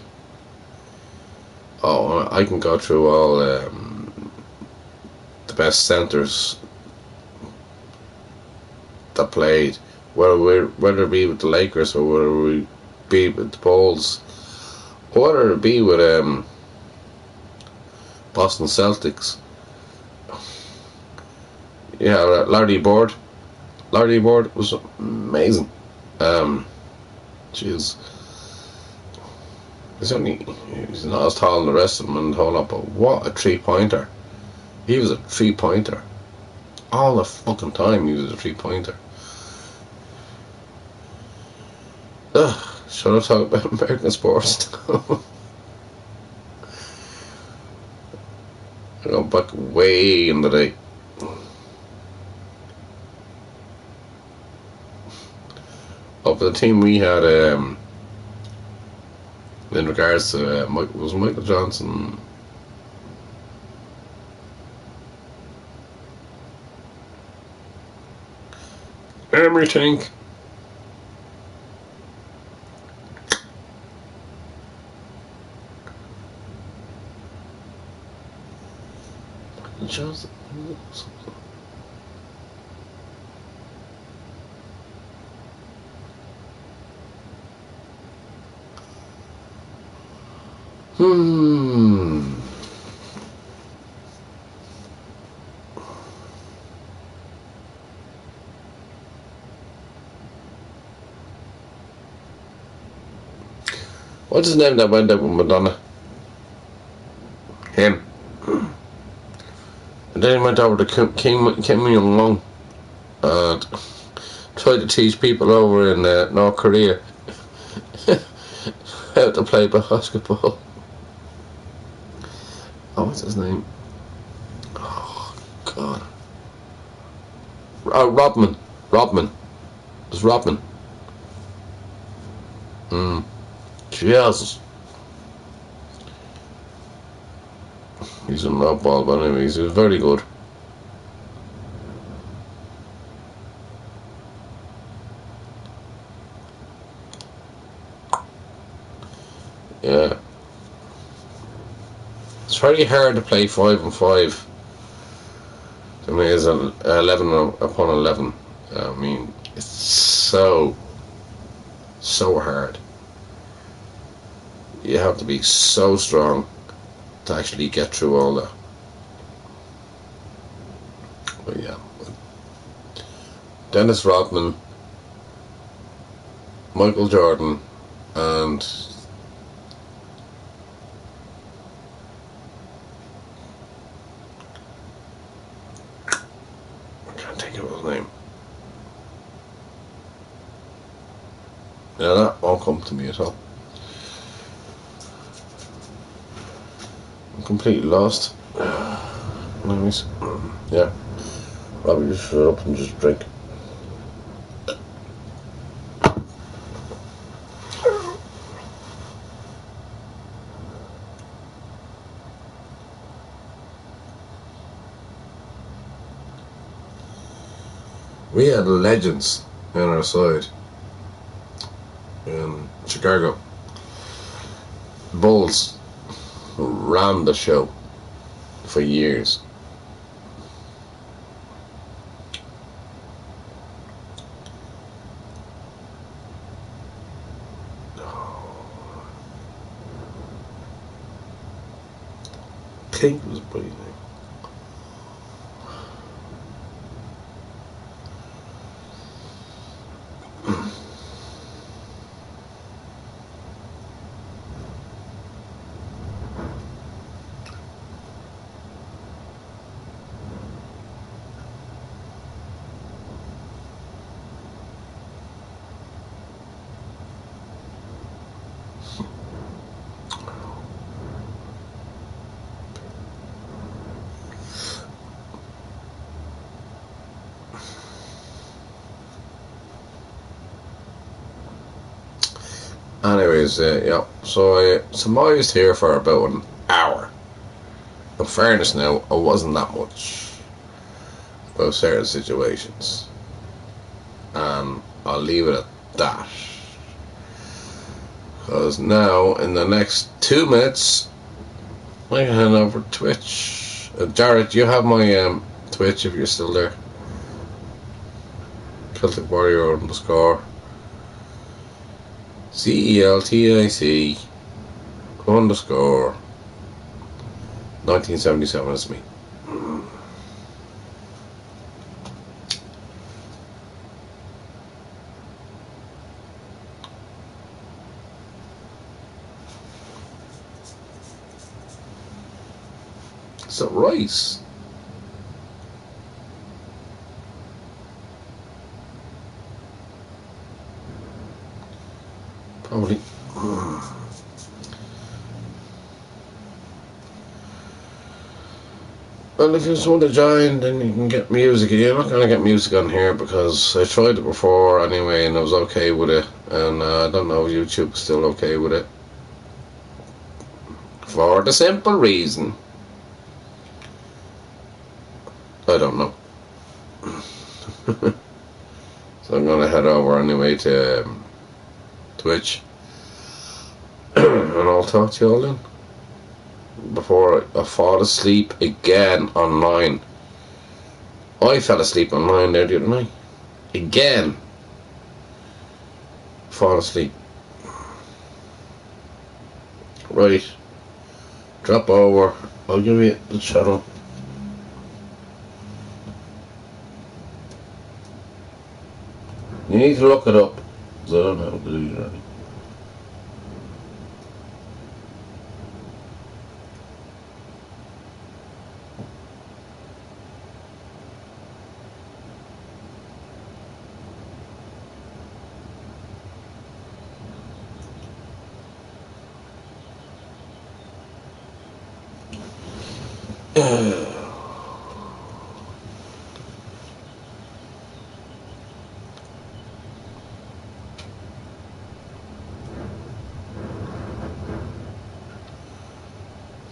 Oh, I can go through all the best centers that played, whether it be with the Lakers or whether it be with the Bulls, or whether it be with Boston Celtics. Yeah, Larry Bird. Larry Bird was amazing. Jeez. He's not as tall as the rest of them and the whole lot, but what a 3-pointer. He was a 3-pointer. All the fucking time he was a 3-pointer. Ugh, should I talk about American sports now? I go back way in the day. Of the team we had, in regards to was Michael Johnson. Everything. Johnson. What's his name that went out with Madonna? Him. And then he went over to Kim Jong-un and tried to teach people over in North Korea how to play basketball. Oh, what's his name? Oh, God. Rodman. Rodman. It was Rodman. Jesus. He's a no ball, but anyways, he was very good. Yeah. It's very hard to play 5-on-5. I mean, it's 11 upon 11. I mean, it's so hard. You have to be so strong to actually get through all that. But yeah, Dennis Rodman, Michael Jordan, and can't think of his name. Yeah, that won't come to me at all. I'm completely lost. Anyways, yeah. Probably just shut up and just drink. We had legends on our side in Chicago. Bulls ran the show for years. King was breathing. Anyways, yeah. So I surmised here for about an hour. In fairness, now I wasn't that much about certain situations, and I'll leave it at that. Because now, in the next 2 minutes, I can hand over to Twitch. Jared, do you have my Twitch if you're still there? Celtic Warrior _ CELTIC _ 1977 is me. Is that rice? Probably. Well, if you just want to join, then you can get music. You're not going to get music on here because I tried it before anyway and I was okay with it. And I don't know if YouTube is still okay with it. For the simple reason, I don't know. So I'm going to head over anyway to Twitch. And I'll talk to you all then. Before I fall asleep again online. I fell asleep online there the other night. Again. Fall asleep. Right. Drop over. I'll give you the channel. You need to look it up. Because I don't know how to do that.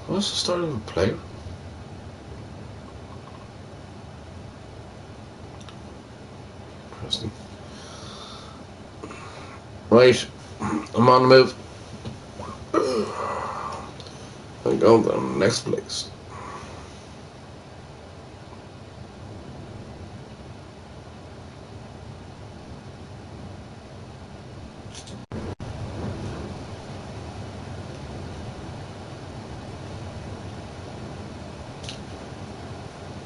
What's the start of a player? Interesting. Right, I'm on the move. I'm going to the next place.